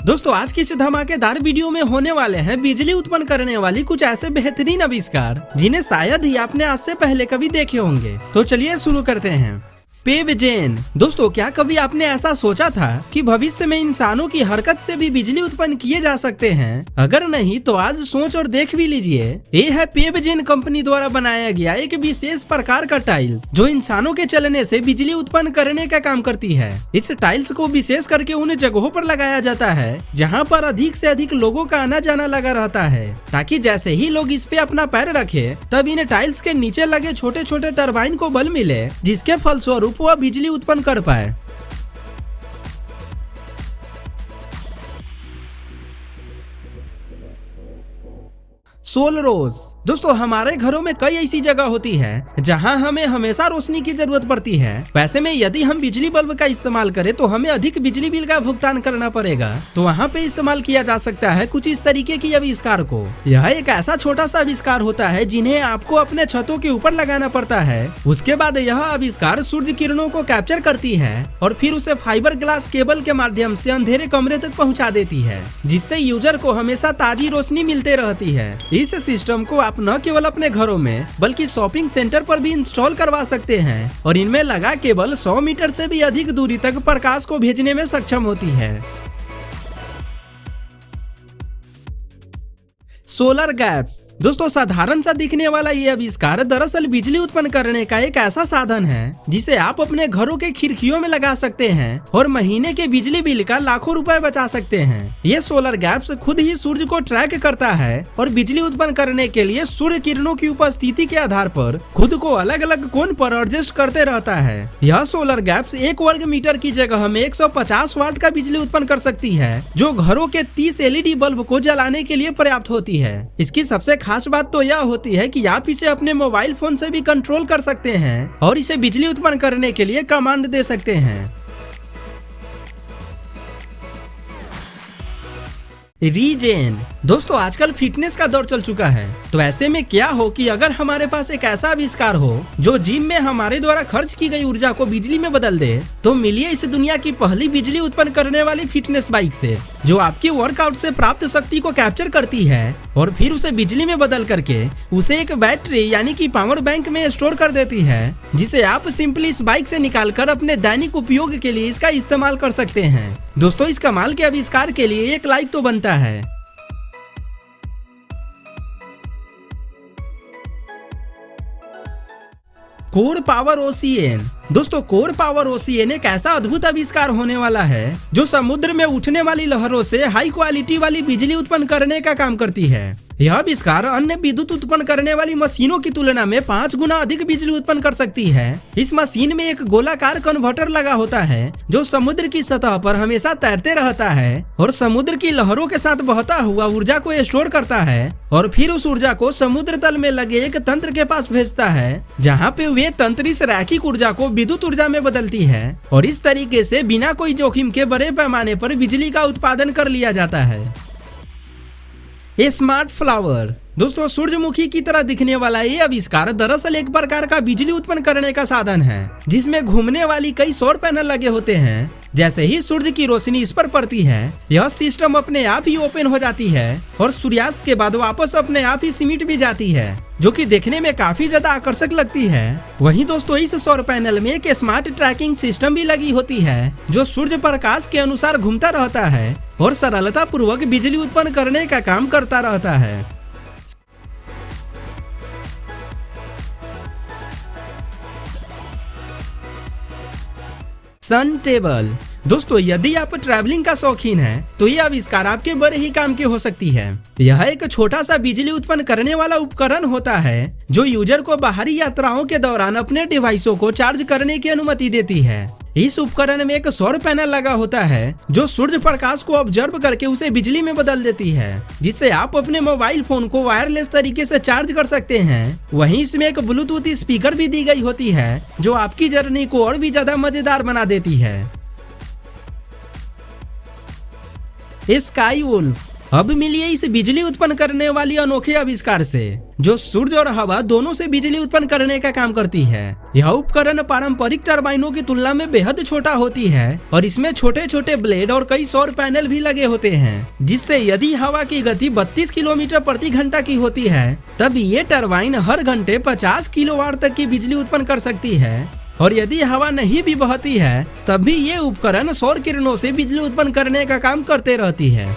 दोस्तों आज की इस धमाकेदार वीडियो में होने वाले हैं बिजली उत्पन्न करने वाली कुछ ऐसे बेहतरीन आविष्कार जिन्हें शायद ही आपने आज से पहले कभी देखे होंगे। तो चलिए शुरू करते हैं। पेवजेन। दोस्तों क्या कभी आपने ऐसा सोचा था कि भविष्य में इंसानों की हरकत से भी बिजली उत्पन्न किए जा सकते हैं? अगर नहीं तो आज सोच और देख भी लीजिए। ये है पेवजेन कंपनी द्वारा बनाया गया एक विशेष प्रकार का टाइल्स जो इंसानों के चलने से बिजली उत्पन्न करने का काम करती है। इस टाइल्स को विशेष करके उन जगहों पर लगाया जाता है जहाँ पर अधिक से अधिक लोगों का आना जाना लगा रहता है, ताकि जैसे ही लोग इस पे अपना पैर रखे तब इन टाइल्स के नीचे लगे छोटे छोटे टरबाइन को बल मिले, जिसके फलस्वरूप वह बिजली उत्पन्न कर पाए। सोलरोज। दोस्तों हमारे घरों में कई ऐसी जगह होती है जहां हमें हमेशा रोशनी की जरूरत पड़ती है। वैसे में यदि हम बिजली बल्ब का इस्तेमाल करें तो हमें अधिक बिजली बिल का भुगतान करना पड़ेगा। तो वहां पे इस्तेमाल किया जा सकता है कुछ इस तरीके की आविष्कार को। यह एक ऐसा छोटा सा आविष्कार होता है जिन्हें आपको अपने छतों के ऊपर लगाना पड़ता है। उसके बाद यह आविष्कार सूर्य किरणों को कैप्चर करती है और फिर उसे फाइबर ग्लास केबल के माध्यम से अंधेरे कमरे तक पहुँचा देती है, जिससे यूजर को हमेशा ताजी रोशनी मिलते रहती है। इस सिस्टम को आप न केवल अपने घरों में बल्कि शॉपिंग सेंटर पर भी इंस्टॉल करवा सकते हैं और इनमें लगा केबल 100 मीटर से भी अधिक दूरी तक प्रकाश को भेजने में सक्षम होती है। Solar gaps. दोस्तों साधारण सा दिखने वाला ये आविष्कार दरअसल बिजली उत्पन्न करने का एक ऐसा साधन है जिसे आप अपने घरों के खिड़कियों में लगा सकते हैं और महीने के बिजली बिल का लाखों रुपए बचा सकते हैं। ये सोलर गैप्स खुद ही सूर्य को ट्रैक करता है और बिजली उत्पन्न करने के लिए सूर्य किरणों की उपस्थिति के आधार पर खुद को अलग अलग कोण पर एडजस्ट करते रहता है। यह सोलर गैप्स 1 वर्ग मीटर की जगह में 150 वाट का बिजली उत्पन्न कर सकती है, जो घरों के 30 LED बल्ब को जलाने के लिए पर्याप्त होती है। इसकी सबसे खास बात तो यह होती है कि आप इसे अपने मोबाइल फोन से भी कंट्रोल कर सकते हैं और इसे बिजली उत्पन्न करने के लिए कमांड दे सकते हैं। रीजेन। दोस्तों आजकल फिटनेस का दौर चल चुका है, तो ऐसे में क्या हो कि अगर हमारे पास एक ऐसा आविष्कार हो जो जिम में हमारे द्वारा खर्च की गई ऊर्जा को बिजली में बदल दे, तो मिलिए इस दुनिया की पहली बिजली उत्पन्न करने वाली फिटनेस बाइक से, जो आपकी वर्कआउट से प्राप्त शक्ति को कैप्चर करती है और फिर उसे बिजली में बदल करके उसे एक बैटरी यानी कि पावर बैंक में स्टोर कर देती है, जिसे आप सिंपली इस बाइक से निकालकर अपने दैनिक उपयोग के लिए इसका इस्तेमाल कर सकते हैं। दोस्तों इस कमाल के आविष्कार के लिए एक लाइक तो बनता है। Core power ocean. दोस्तों कोर पावर ओशियन एक ऐसा अद्भुत आविष्कार होने वाला है जो समुद्र में उठने वाली लहरों से हाई क्वालिटी वाली बिजली उत्पन्न करने का काम करती है। यह आविष्कार अन्य विद्युत उत्पन्न करने वाली मशीनों की तुलना में 5 गुना अधिक बिजली उत्पन्न कर सकती है। इस मशीन में एक गोलाकार कन्वर्टर लगा होता है जो समुद्र की सतह पर हमेशा तैरते रहता है और समुद्र की लहरों के साथ बहता हुआ ऊर्जा को स्टोर करता है और फिर उस ऊर्जा को समुद्र तल में लगे एक तंत्र के पास भेजता है, जहाँ पे वे तंत्र इस रैखिक ऊर्जा को विद्युत ऊर्जा में बदलती है और इस तरीके से बिना कोई जोखिम के बड़े पैमाने पर बिजली का उत्पादन कर लिया जाता है। Smart flower. दोस्तों सूरजमुखी की तरह दिखने वाला ये आविष्कार दरअसल एक प्रकार का बिजली उत्पन्न करने का साधन है, जिसमें घूमने वाली कई सौर पैनल लगे होते हैं। जैसे ही सूर्य की रोशनी इस पर पड़ती है, यह सिस्टम अपने आप ही ओपन हो जाती है और सूर्यास्त के बाद वापस अपने आप ही सिमट भी जाती है, जो कि देखने में काफी ज्यादा आकर्षक लगती है। वहीं दोस्तों इस सौर पैनल में एक स्मार्ट ट्रैकिंग सिस्टम भी लगी होती है जो सूर्य प्रकाश के अनुसार घूमता रहता है और सरलता पूर्वक बिजली उत्पन्न करने का काम करता रहता है। सन टेबल। दोस्तों यदि आप ट्रैवलिंग का शौकीन हैं, तो ये आविष्कार आपके बड़े ही काम की हो सकती है। यह एक छोटा सा बिजली उत्पन्न करने वाला उपकरण होता है जो यूजर को बाहरी यात्राओं के दौरान अपने डिवाइसों को चार्ज करने की अनुमति देती है। इस उपकरण में एक सौर पैनल लगा होता है जो सूर्य प्रकाश को ऑब्जर्व करके उसे बिजली में बदल देती है, जिससे आप अपने मोबाइल फोन को वायरलेस तरीके से चार्ज कर सकते हैं। वहीं इसमें एक ब्लूटूथ स्पीकर भी दी गई होती है जो आपकी जर्नी को और भी ज्यादा मजेदार बना देती है। Sky Wolf. अब मिलिए इस बिजली उत्पन्न करने वाली अनोखे आविष्कार से, जो सूर्य और हवा दोनों से बिजली उत्पन्न करने का काम करती है। यह उपकरण पारंपरिक टरबाइनों की तुलना में बेहद छोटा होती है और इसमें छोटे छोटे ब्लेड और कई सौर पैनल भी लगे होते हैं, जिससे यदि हवा की गति 32 किलोमीटर प्रति घंटा की होती है तब ये टरबाइन हर घंटे 50 किलोवाट तक की बिजली उत्पन्न कर सकती है। और यदि हवा नहीं भी बहती है तब भी ये उपकरण सौर किरणों से बिजली उत्पन्न करने का काम करते रहती है।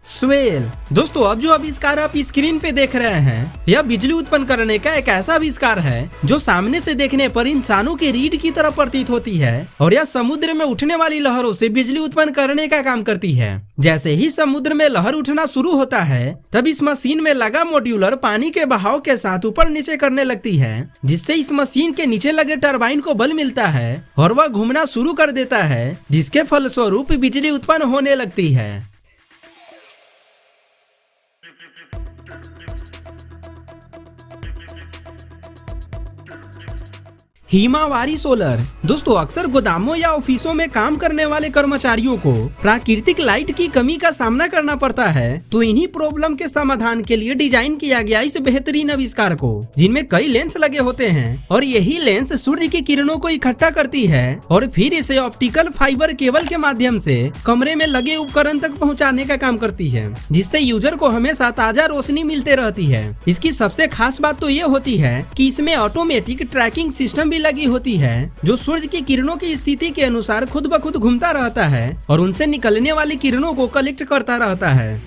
स्वेल। दोस्तों अब जो आविष्कार आप स्क्रीन पे देख रहे हैं यह बिजली उत्पन्न करने का एक ऐसा आविष्कार है जो सामने से देखने पर इंसानों की रीढ़ की तरह प्रतीत होती है और यह समुद्र में उठने वाली लहरों से बिजली उत्पन्न करने का काम करती है। जैसे ही समुद्र में लहर उठना शुरू होता है तब इस मशीन में लगा मॉड्यूलर पानी के बहाव के साथ ऊपर नीचे करने लगती है, जिससे इस मशीन के नीचे लगे टरबाइन को बल मिलता है और वह घूमना शुरू कर देता है, जिसके फलस्वरूप बिजली उत्पन्न होने लगती है। Himawari solar. दोस्तों अक्सर गोदामों या ऑफिसों में काम करने वाले कर्मचारियों को प्राकृतिक लाइट की कमी का सामना करना पड़ता है, तो इन्हीं प्रॉब्लम के समाधान के लिए डिजाइन किया गया इस बेहतरीन आविष्कार को, जिनमें कई लेंस लगे होते हैं और यही लेंस सूर्य की किरणों को इकट्ठा करती है और फिर इसे ऑप्टिकल फाइबर केबल के माध्यम से कमरे में लगे उपकरण तक पहुँचाने का काम करती है, जिससे यूजर को हमेशा ताजा रोशनी मिलते रहती है। इसकी सबसे खास बात तो ये होती है कि इसमें ऑटोमेटिक ट्रैकिंग सिस्टम भी लगी होती है, जो सूर्य की किरणों की स्थिति के अनुसार खुद ब खुद घूमता रहता है और उनसे निकलने वाली किरणों को कलेक्ट करता रहता है।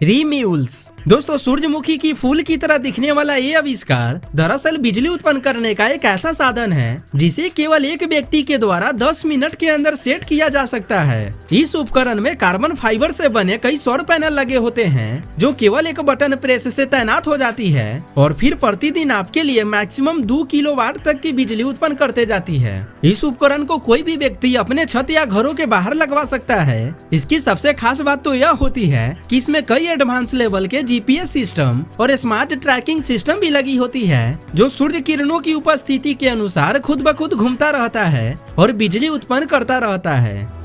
रीम्यूल्स। दोस्तों सूरजमुखी की फूल की तरह दिखने वाला ये आविष्कार दरअसल बिजली उत्पन्न करने का एक ऐसा साधन है जिसे केवल एक व्यक्ति के द्वारा 10 मिनट के अंदर सेट किया जा सकता है। इस उपकरण में कार्बन फाइबर से बने कई सौर पैनल लगे होते हैं, जो केवल एक बटन प्रेस से तैनात हो जाती है और फिर प्रतिदिन आपके लिए मैक्सिमम 2 किलोवाट तक की बिजली उत्पन्न करते जाती है। इस उपकरण को कोई भी व्यक्ति अपने छत या घरों के बाहर लगवा सकता है। इसकी सबसे खास बात तो यह होती है कि इसमें कई एडवांस लेवल के जीपीएस सिस्टम और स्मार्ट ट्रैकिंग सिस्टम भी लगी होती है, जो सूर्य किरणों की उपस्थिति के अनुसार खुद ब खुद घूमता रहता है और बिजली उत्पन्न करता रहता है।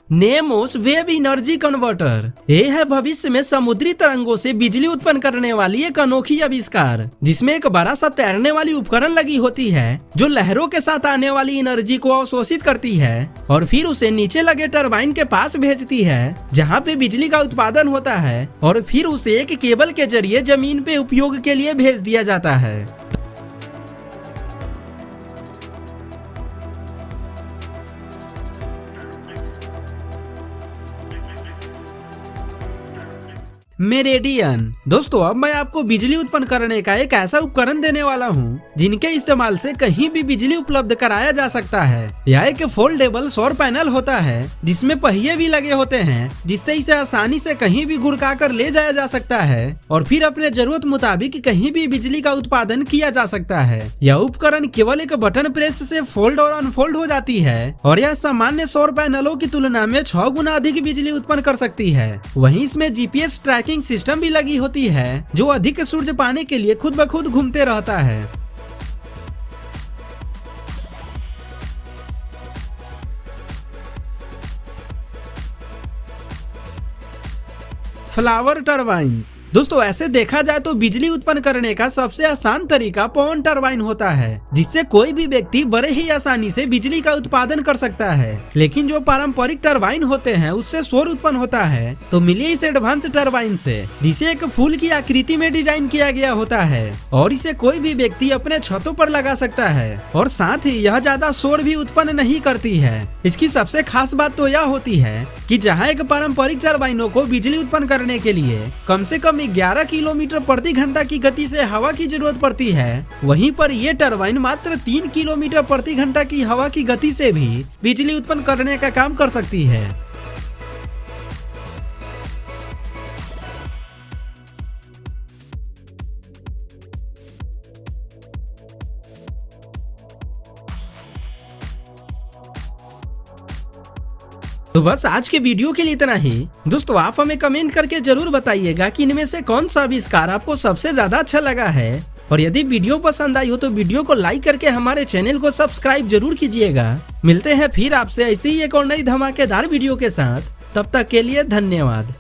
Nemo's wave energy converter. ये है भविष्य में समुद्री तरंगों से बिजली उत्पन्न करने वाली एक अनोखी आविष्कार, जिसमें एक बड़ा सा तैरने वाली उपकरण लगी होती है जो लहरों के साथ आने वाली एनर्जी को अवशोषित करती है और फिर उसे नीचे लगे टरबाइन के पास भेजती है, जहाँ पे बिजली का उत्पादन होता है और फिर उसे एक केबल के जरिए जमीन पे उपयोग के लिए भेज दिया जाता है। मेरेडियन। दोस्तों अब मैं आपको बिजली उत्पन्न करने का एक ऐसा उपकरण देने वाला हूँ जिनके इस्तेमाल से कहीं भी बिजली उपलब्ध कराया जा सकता है। यह एक फोल्डेबल सौर पैनल होता है जिसमें पहिए भी लगे होते हैं, जिससे इसे आसानी से कहीं भी गुड़का कर ले जाया जा सकता है और फिर अपने जरूरत मुताबिक कहीं भी बिजली का उत्पादन किया जा सकता है। यह उपकरण केवल एक बटन प्रेस से फोल्ड और अनफोल्ड हो जाती है और यह सामान्य सौर पैनलों की तुलना में 6 गुना अधिक बिजली उत्पन्न कर सकती है। वहीं इसमें जीपीएस ट्रैकिंग सिस्टम भी लगी होती है जो अधिक सूर्य पाने के लिए खुद ब खुद घूमते रहता है। फ्लावर टरबाइन्स। दोस्तों ऐसे देखा जाए तो बिजली उत्पन्न करने का सबसे आसान तरीका पवन टरबाइन होता है, जिससे कोई भी व्यक्ति बड़े ही आसानी से बिजली का उत्पादन कर सकता है। लेकिन जो पारंपरिक टरबाइन होते हैं उससे शोर उत्पन्न होता है, तो मिलिए इस एडवांस टरबाइन से, जिसे एक फूल की आकृति में डिजाइन किया गया होता है और इसे कोई भी व्यक्ति अपने छतों पर लगा सकता है और साथ ही यह ज्यादा शोर भी उत्पन्न नहीं करती है। इसकी सबसे खास बात तो यह होती है कि जहाँ एक पारंपरिक टरबाइनों को बिजली उत्पन्न करने के लिए कम से कम 11 किलोमीटर प्रति घंटा की गति से हवा की जरूरत पड़ती है, वहीं पर ये टरबाइन मात्र 3 किलोमीटर प्रति घंटा की हवा की गति से भी बिजली उत्पन्न करने का काम कर सकती है। तो बस आज के वीडियो के लिए इतना ही। दोस्तों आप हमें कमेंट करके जरूर बताइएगा कि इनमें से कौन सा आविष्कार आपको सबसे ज्यादा अच्छा लगा है। और यदि वीडियो पसंद आई हो तो वीडियो को लाइक करके हमारे चैनल को सब्सक्राइब जरूर कीजिएगा। मिलते हैं फिर आपसे ऐसी ही एक और नई धमाकेदार वीडियो के साथ। तब तक के लिए धन्यवाद।